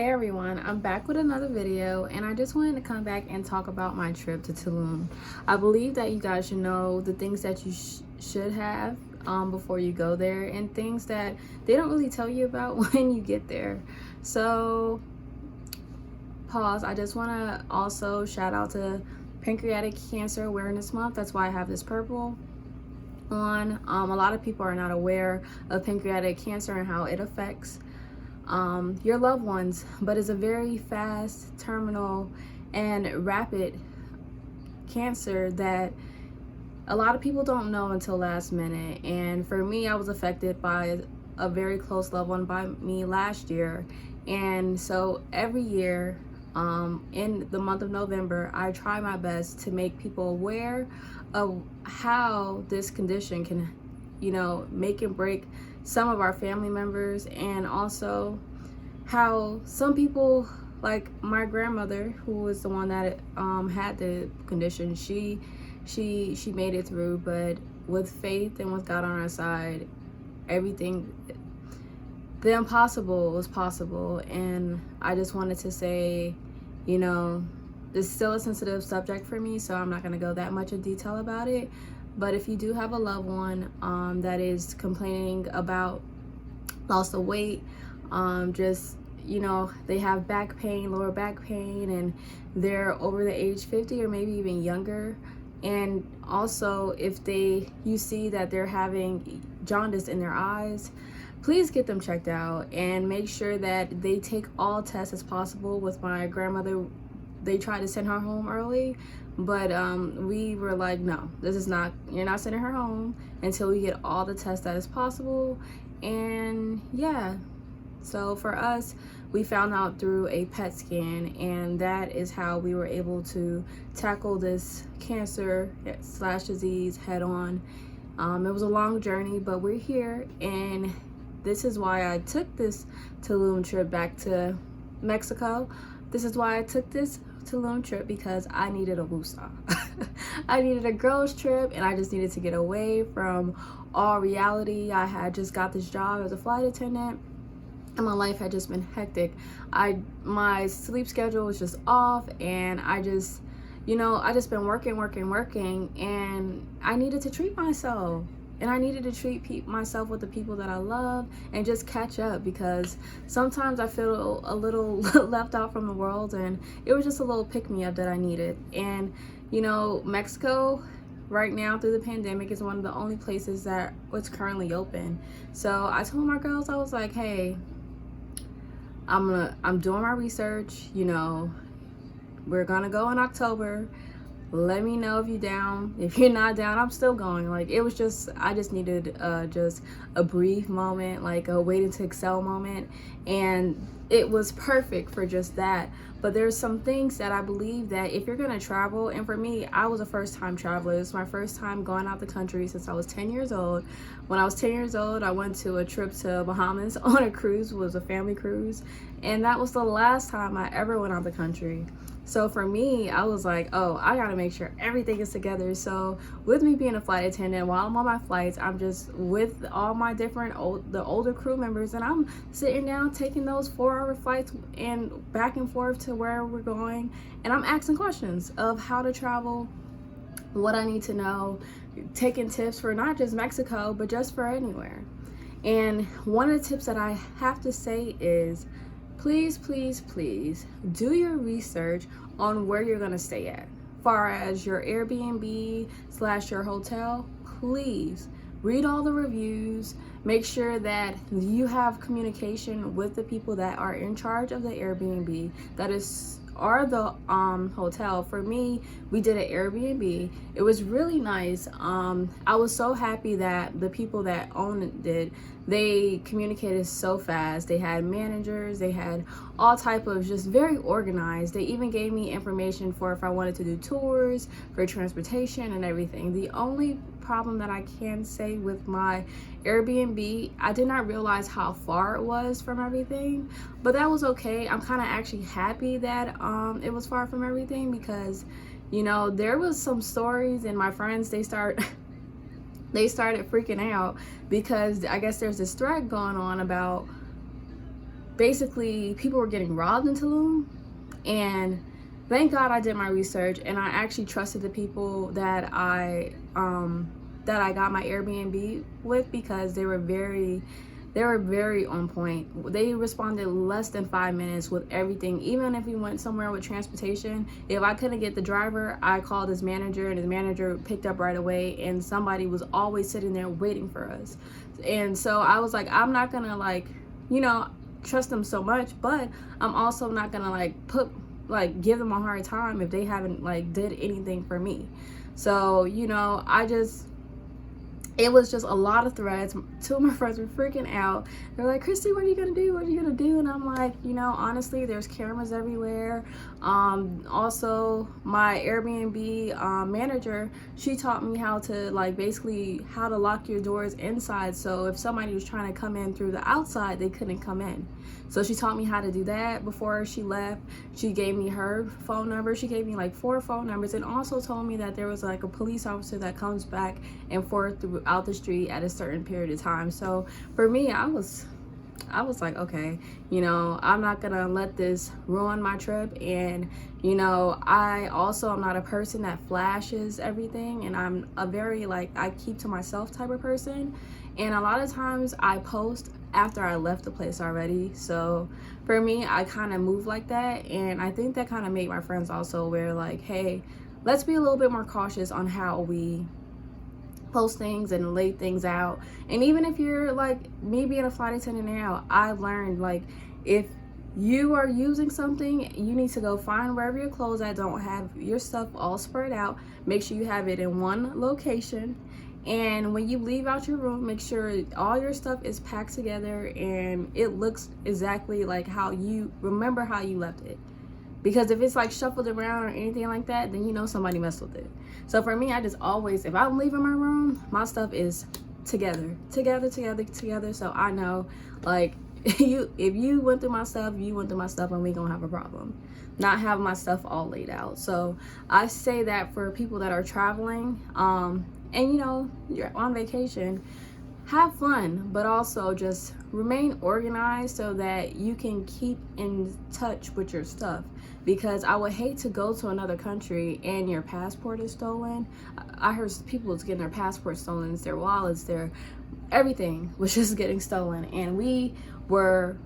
Hey everyone, I'm back with another video and I just wanted to come back and talk about my trip to Tulum. I believe that you guys should know the things that you should have before you go there and things that they don't really tell you about when you get there. So, pause. I just want to also shout out to Pancreatic Cancer Awareness Month. That's why I have this purple on. A lot of people are not aware of pancreatic cancer and how it affects your loved ones, but it's a very fast, terminal, and rapid cancer that a lot of people don't know until last minute. And for me, I was affected by a very close loved one by me last year, and so every year in the month of November, I try my best to make people aware of how this condition can, make and break some of our family members, and also how some people, like my grandmother, who was the one that had the condition, she made it through. But with faith and with God on our side, everything, the impossible was possible. And I just wanted to say, this is still a sensitive subject for me, so I'm not going to go that much in detail about it. But if you do have a loved one that is complaining about loss of weight, they have back pain, lower back pain, and they're over the age 50 or maybe even younger, and also if you see that they're having jaundice in their eyes, please get them checked out and make sure that they take all tests as possible. With my grandmother, they tried to send her home early, but we were like, no, you're not sending her home until we get all the tests that is possible. And yeah, so for us, we found out through a PET scan, and that is how we were able to tackle this cancer / disease head on. It was a long journey, but we're here, and this is why I took this Tulum trip back to Mexico. This is why I took this Tulum trip, because I needed a woosah. I needed a girls trip, and I just needed to get away from all reality. I had just got this job as a flight attendant, and my life had just been hectic. My sleep schedule was just off, and I just been working, and I needed to treat myself. And I needed to treat myself with the people that I love and just catch up, because sometimes I feel a little left out from the world, and it was just a little pick-me-up that I needed. And, Mexico right now through the pandemic is one of the only places that was currently open. So I told my girls, I was like, hey, I'm doing my research, we're gonna go in October. Let me know if you're down. If you're not down, I'm still going. Like, it was I just needed just a brief moment, like a waiting to excel moment. And it was perfect for just that. But there's some things that I believe that if you're going to travel, and for me, I was a first-time traveler. It's my first time going out the country since I was 10 years old. When I was 10 years old, I went to a trip to Bahamas on a cruise. It was a family cruise. And that was the last time I ever went out the country. So for me, I was like, oh, I gotta make sure everything is together. So with me being a flight attendant, while I'm on my flights, I'm just with all my the older crew members, and I'm sitting down taking those 4-hour flights and back and forth to where we're going. And I'm asking questions of how to travel, what I need to know, taking tips for not just Mexico, but just for anywhere. And one of the tips that I have to say is, please do your research on where you're going to stay at. Far as your Airbnb / your hotel, please read all the reviews. Make sure that you have communication with the people that are in charge of the Airbnb or the hotel. For me, we did an Airbnb. It was really nice. I was so happy that the people that owned it, they communicated so fast. They had managers, they had all type of just very organized. They even gave me information for if I wanted to do tours, for transportation and everything. The only problem that I can say with my Airbnb, I did not realize how far it was from everything, but that was okay. I'm kind of actually happy that it was far from everything, because there was some stories, and my friends, they started freaking out, because I guess there's this thread going on about basically people were getting robbed in Tulum. And thank God I did my research, and I actually trusted the people that I got my Airbnb with, because they were very on point. They responded less than 5 minutes with everything. Even if we went somewhere with transportation, if I couldn't get the driver, I called his manager, and his manager picked up right away, and somebody was always sitting there waiting for us. And so I was like, I'm not gonna like, trust them so much, but I'm also not gonna give them a hard time if they haven't did anything for me. So it was just a lot of threats. Two of my friends were freaking out. They're like, Christy, what are you gonna do? What are you gonna do? And I'm like, honestly, there's cameras everywhere. Also, my Airbnb manager, she taught me how to basically how to lock your doors inside. So if somebody was trying to come in through the outside, they couldn't come in. So she taught me how to do that before she left. She gave me her phone number. She gave me 4 phone numbers, and also told me that there was a police officer that comes back and forth throughout the street at a certain period of time. So for me, I was like, okay, I'm not gonna let this ruin my trip. And I also am not a person that flashes everything, and I'm a very I keep to myself type of person. And a lot of times I post after I left the place already. So for me, I kind of move like that, and I think that kind of made my friends also aware, hey, let's be a little bit more cautious on how we post things and lay things out. And even if you're me being a flight attendant now, I learned if you are using something, you need to go find wherever your clothes at. Don't have your stuff all spread out. Make sure you have it in one location. And when you leave out your room, make sure all your stuff is packed together and it looks exactly like how you remember how you left it. Because if it's shuffled around or anything like that, then somebody messed with it. So for me, I just always, if I'm leaving my room, my stuff is together. So I know if you went through my stuff, and we gonna have a problem. Not having my stuff all laid out. So I say that for people that are traveling, and you're on vacation, have fun, but also just remain organized so that you can keep in touch with your stuff. Because I would hate to go to another country and your passport is stolen. I heard people was getting their passports stolen, their wallets, their everything was just getting stolen. And we were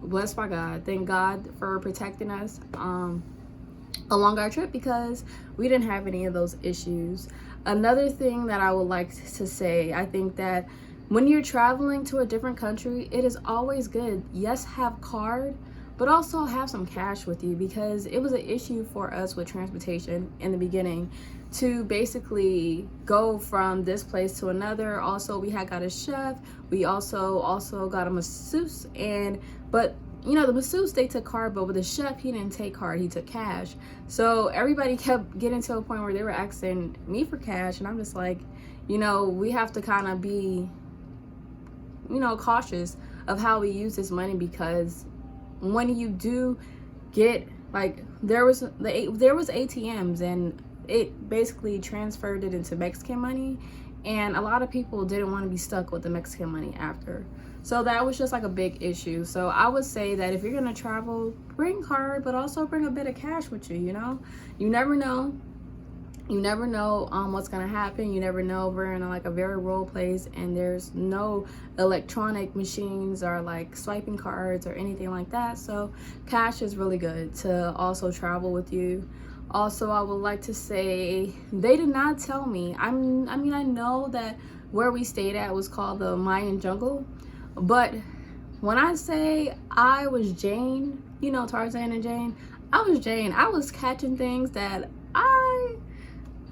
blessed by God. Thank God for protecting us along our trip, because we didn't have any of those issues. Another thing that I would like to say, I think that when you're traveling to a different country, it is always good, yes, have card, but also have some cash with you, because it was an issue for us with transportation in the beginning to basically go from this place to another. Also, we had got a chef, we also got a masseuse, but the masseuse, they took card, but with the chef, he didn't take card, he took cash. So everybody kept getting to a point where they were asking me for cash, and I'm just like, we have to kind of be, cautious of how we use this money, because when you do get, there was ATMs, and it basically transferred it into Mexican money, and a lot of people didn't want to be stuck with the Mexican money after. So that was just a big issue. So I would say that if you're gonna travel, bring card, but also bring a bit of cash with you. You never know. What's gonna happen. You never know. We're in a very rural place, and there's no electronic machines or swiping cards or anything like that. So cash is really good to also travel with you. Also, I would like to say, they did not tell me. I know that where we stayed at was called the Mayan jungle. But when I say I was Jane, Tarzan and Jane, I was Jane. I was catching things that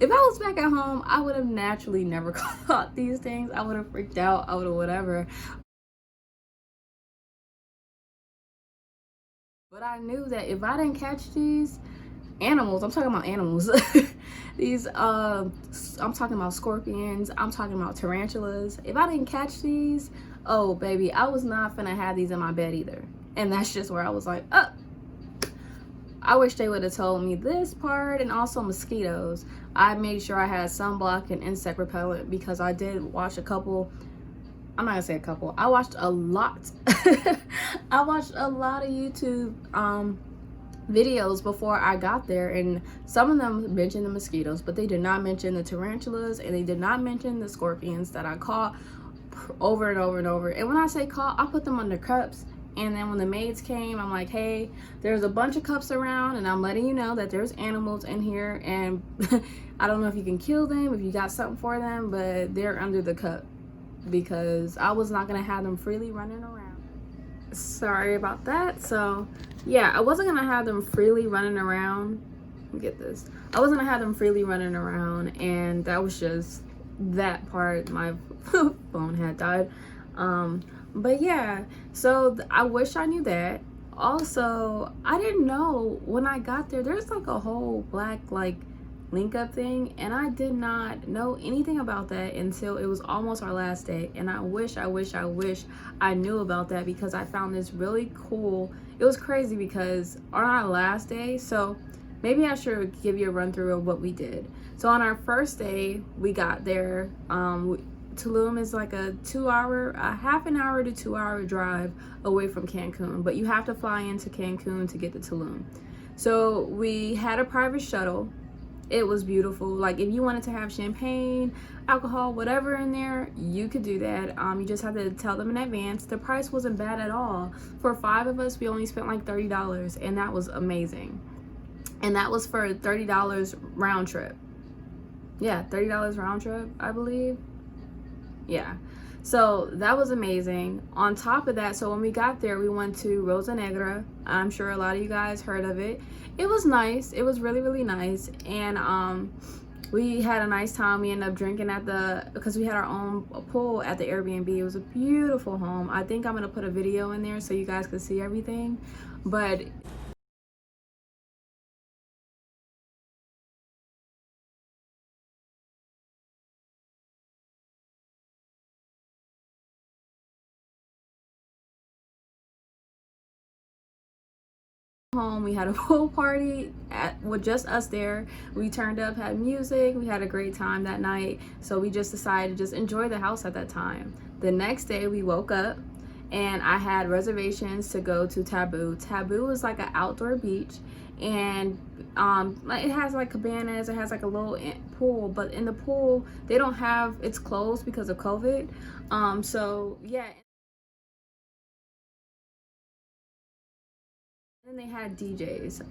if I was back at home, I would have naturally never caught these things. I would have freaked out. I would have whatever. But I knew that if I didn't catch these animals, I'm talking about animals. I'm talking about scorpions. I'm talking about tarantulas. If I didn't catch these, oh baby, I was not finna have these in my bed either. And that's just where I was like, I wish they would have told me this part. And also mosquitoes. I made sure I had sunblock and insect repellent, because I did watch a couple I'm not gonna say a couple. I watched a lot. I watched a lot of YouTube videos before I got there, and some of them mentioned the mosquitoes, but they did not mention the tarantulas, and they did not mention the scorpions that I caught over and over and over. And when I say caught, I put them under cups. And then when the maids came, I'm like, hey, there's a bunch of cups around, and I'm letting you know that there's animals in here, and I don't know if you can kill them, if you got something for them, but they're under the cup, because I was not gonna have them freely running around. Sorry about that. So yeah, I wasn't gonna have them freely running around. Get this. I wasn't gonna have them freely running around, and that was just that part. My phone had died. But yeah, so I wish I knew that. Also, I didn't know when I got there, there's like a whole black like link up thing, and I did not know anything about that until it was almost our last day. And I wish I knew about that, because I found this really cool. It was crazy because on our last day, so maybe I should give you a run through of what we did. So on our first day, we got there. Tulum is like a half an hour to 2 hour drive away from Cancun, but you have to fly into Cancun to get to Tulum. So we had a private shuttle. It was beautiful. Like, if you wanted to have champagne, alcohol, whatever in there, you could do that. You just have to tell them in advance. The price wasn't bad at all. For 5 of us, we only spent like $30, and that was amazing. And that was for $30 round trip. Yeah, $30 round trip, I believe. Yeah, so that was amazing. On top of that, so when we got there, we went to Rosa Negra. I'm sure a lot of you guys heard of it. It was nice. It was really, really nice. And we had a nice time. We ended up drinking because we had our own pool at the Airbnb. It was a beautiful home. I think I'm gonna put a video in there so you guys can see everything. But home, we had a pool party with just us there. We turned up, had music, we had a great time that night. So we just decided to just enjoy the house at that time. The next day we woke up, and I had reservations to go to Taboo. Taboo is like an outdoor beach, and it has like cabanas, it has like a little pool, but in the pool they don't have, it's closed because of COVID. So yeah. And they had DJs.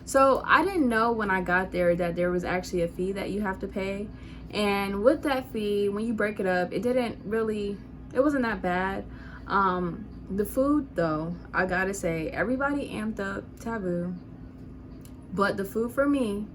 So I didn't know when I got there that there was actually a fee that you have to pay. And with that fee, when you break it up, it wasn't that bad. The food though, I gotta say, everybody amped up Taboo. But the food for me,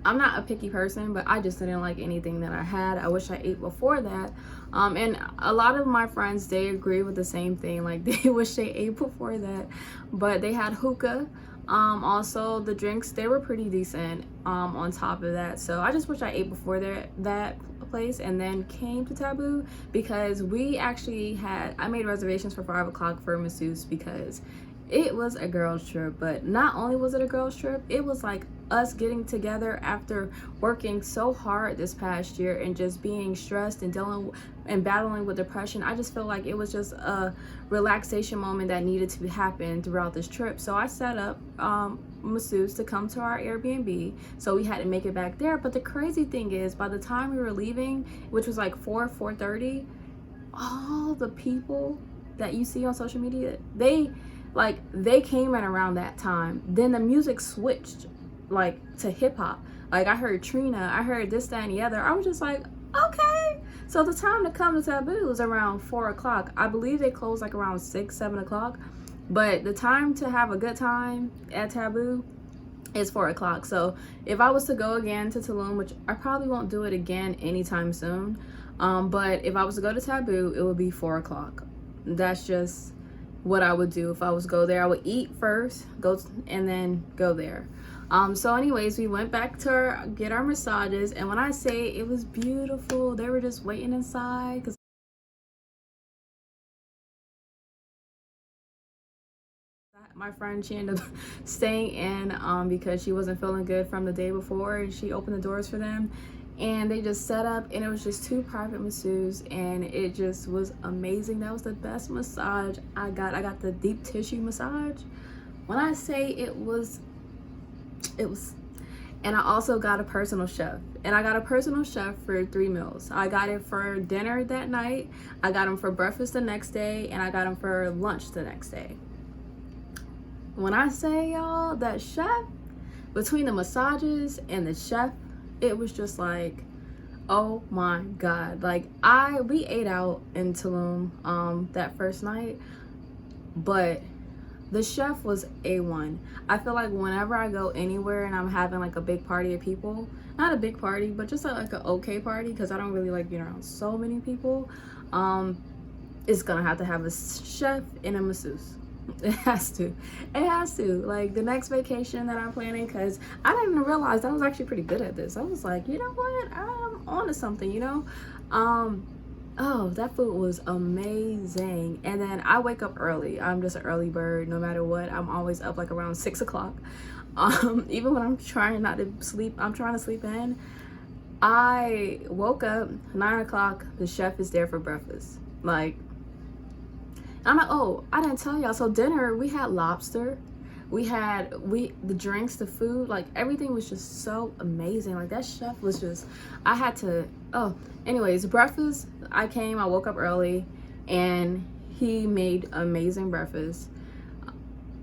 I'm not a picky person, but I just didn't like anything that I had. I wish I ate before that. And a lot of my friends, they agree with the same thing. Like, they wish they ate before that. But they had hookah. Also, the drinks, they were pretty decent on top of that. So I just wish I ate before that place and then came to Taboo, because I made reservations for 5 o'clock for masseuse, because it was a girls trip. But not only was it a girls trip, it was like us getting together after working so hard this past year and just being stressed and dealing and battling with depression. I just feel like it was just a relaxation moment that needed to happen throughout this trip. So I set up masseuse to come to our Airbnb, so we had to make it back there. But the crazy thing is, by the time we were leaving, which was like 4:30, all the people that you see on social media, they came in around that time. Then the music switched like to hip-hop. Like, I heard Trina, I heard this, that, and the other. I was just like, okay. So the time to come to Taboo was around 4 o'clock. I believe they closed like around 6-7 o'clock, but the time to have a good time at Taboo is 4 o'clock. So if I was to go again to Tulum, which I probably won't do it again anytime soon, but if I was to go to Taboo, it would be 4 o'clock. That's just what I would do if I was to go there. I would eat first, and then go there. So anyways, we went back to get our massages, and when I say it was beautiful, they were just waiting inside, because my friend, she ended up staying in because she wasn't feeling good from the day before, and she opened the doors for them. and they just set up, and it was just 2 private masseuses, and it just was amazing. That was the best massage I got. I got the deep tissue massage. When I say it was, and I also got a personal chef, and I got a personal chef for 3 meals. I got it for dinner that night, I got him for breakfast the next day, and I got him for lunch the next day. When I say, y'all, that chef, between the massages and the chef, it was just like, oh my God. Like, we ate out in Tulum that first night, but the chef was A1. I feel like whenever I go anywhere and I'm having like a big party of people, not a big party, but just like an okay party, because I don't really like being around so many people, it's gonna have to have a chef and a masseuse. It has to. Like, the next vacation that I'm planning, because I didn't even realize I was actually pretty good at this. I was like, you know what, I'm on to something, you know. Oh, that food was amazing. And then I wake up early. I'm just an early bird no matter what. I'm always up like around 6 o'clock. Even when I'm trying not to sleep, I'm trying to sleep in. I woke up 9 o'clock. The chef is there for breakfast. Like, I'm like, oh, I didn't tell y'all. So dinner, we had lobster. The drinks, the food, like everything was just so amazing. Like, that chef was just, anyways, breakfast, I woke up early, and he made amazing breakfast.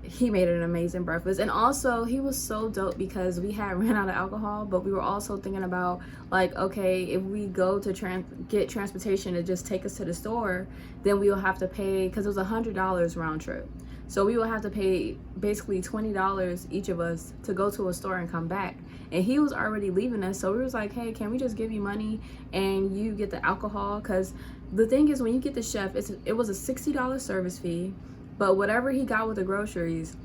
He made an amazing breakfast. And also, he was so dope because we had ran out of alcohol, but we were also thinking about, like, okay, if we go to get transportation to just take us to the store, then we will have to pay, because it was $100 round trip. So we will have to pay basically $20 each of us to go to a store and come back. And he was already leaving us, so we was like, hey, can we just give you money and you get the alcohol? Because the thing is, when you get the chef, it was a $60 service fee, but whatever he got with the groceries,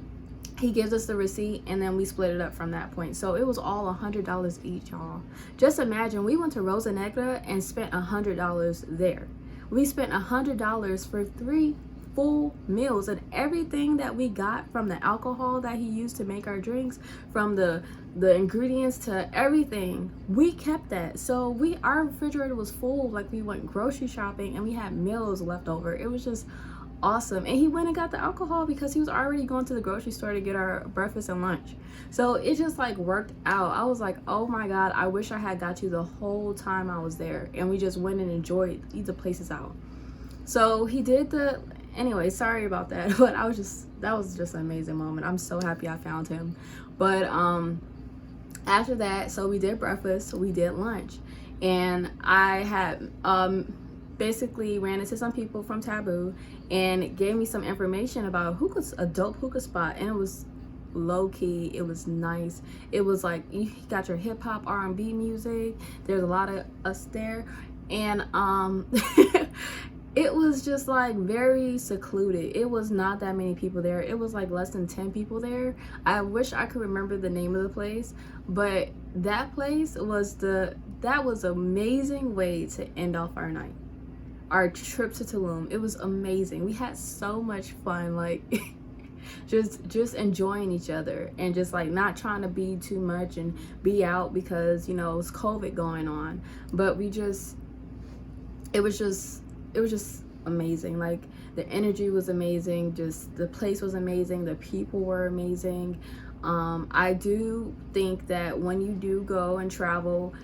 he gives us the receipt, and then we split it up from that point. So it was all $100 each, y'all. Just imagine, we went to Rosa Negra and spent $100 there. We spent $100 for 3 full meals, and everything that we got, from the alcohol that he used to make our drinks, from the ingredients to everything, we kept that. So our refrigerator was full. Like, we went grocery shopping and we had meals left over. It was just awesome. And he went and got the alcohol because he was already going to the grocery store to get our breakfast and lunch. So it just like worked out. I was like, oh my God, I wish I had got you the whole time I was there, and we just went and enjoyed the places out. So he did anyway, sorry about that, but that was just an amazing moment. I'm so happy I found him. But after that, so we did breakfast, we did lunch, and I had basically ran into some people from Taboo and gave me some information about a dope hookah spot, and it was low-key, it was nice. It was like, you got your hip-hop R&B music, there's a lot of us there, and it was just like very secluded. It was not that many people there. It was like less than 10 people there. I wish I could remember the name of the place, but that place was that was an amazing way to end off our night. Our trip to Tulum. It was amazing. We had so much fun, like just enjoying each other, and just like not trying to be too much and be out because, you know, it's COVID going on. But it was just amazing. Like, the energy was amazing, just the place was amazing, the people were amazing. I do think that when you do go and travel,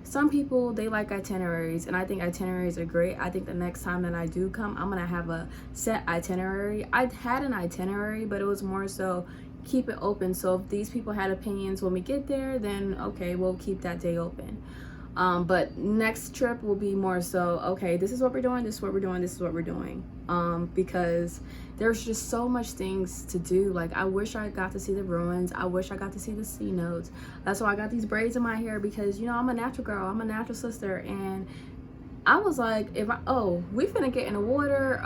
some people, they like itineraries, and I think itineraries are great. I think the next time that I do come, I'm gonna have a set itinerary. I had an itinerary, but it was more so keep it open. So if these people had opinions when we get there, then okay, we'll keep that day open. But next trip will be more so, okay, this is what we're doing, this is what we're doing, this is what we're doing. Because there's just so much things to do. Like, I wish I got to see the ruins. I wish I got to see the sea notes. That's why I got these braids in my hair, because, you know, I'm a natural girl, I'm a natural sister, and I was like, we finna get in the water,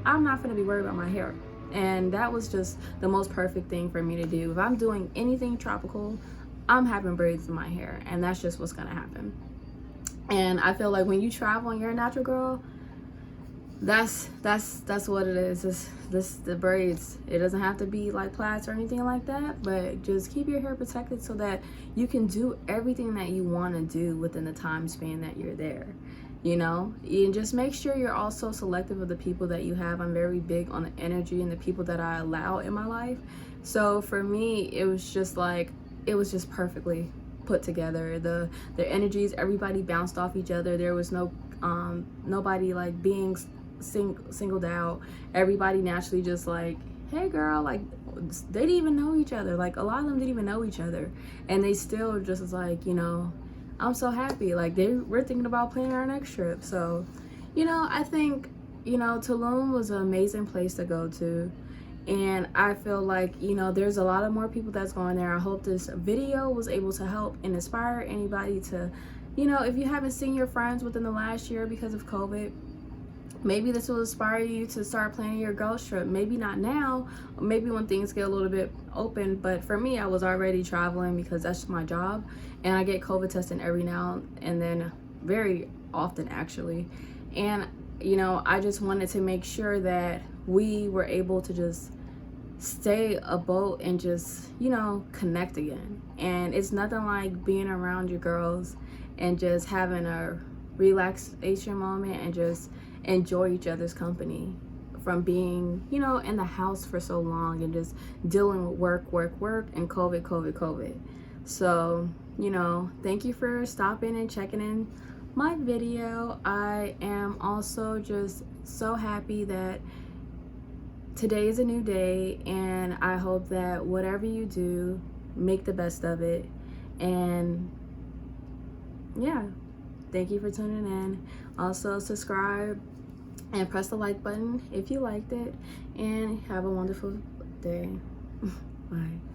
I'm not finna be worried about my hair. And that was just the most perfect thing for me to do. If I'm doing anything tropical, I'm having braids in my hair, and that's just what's gonna happen. And I feel like when you travel and you're a natural girl, that's what it is. This the braids. It doesn't have to be like plaits or anything like that, but just keep your hair protected so that you can do everything that you want to do within the time span that you're there. You know, and just make sure you're also selective of the people that you have. I'm very big on the energy and the people that I allow in my life. So for me, it was just like, it was just perfectly put together. Their energies, everybody bounced off each other. There was no nobody like being singled out. Everybody naturally just like, hey girl, like they didn't even know each other. Like a lot of them didn't even know each other, and they still just was like, you know, I'm so happy. Like we're thinking about planning our next trip. So, you know, I think, you know, Tulum was an amazing place to go to. And I feel like, you know, there's a lot of more people that's going there. I hope this video was able to help and inspire anybody to, you know, if you haven't seen your friends within the last year because of COVID, maybe this will inspire you to start planning your girls trip. Maybe not now, maybe when things get a little bit open, but for me, I was already traveling because that's my job, and I get COVID testing every now and then, very often actually. And you know, I just wanted to make sure that we were able to just stay afloat and just, you know, connect again. And it's nothing like being around your girls and just having a relaxation moment and just enjoy each other's company from being, you know, in the house for so long and just dealing with work and COVID. So, you know, thank you for stopping and checking in my video. I am also just so happy that today is a new day, and I hope that whatever you do, make the best of it. And yeah, thank you for tuning in. Also subscribe and press the like button if you liked it, and have a wonderful day. Bye.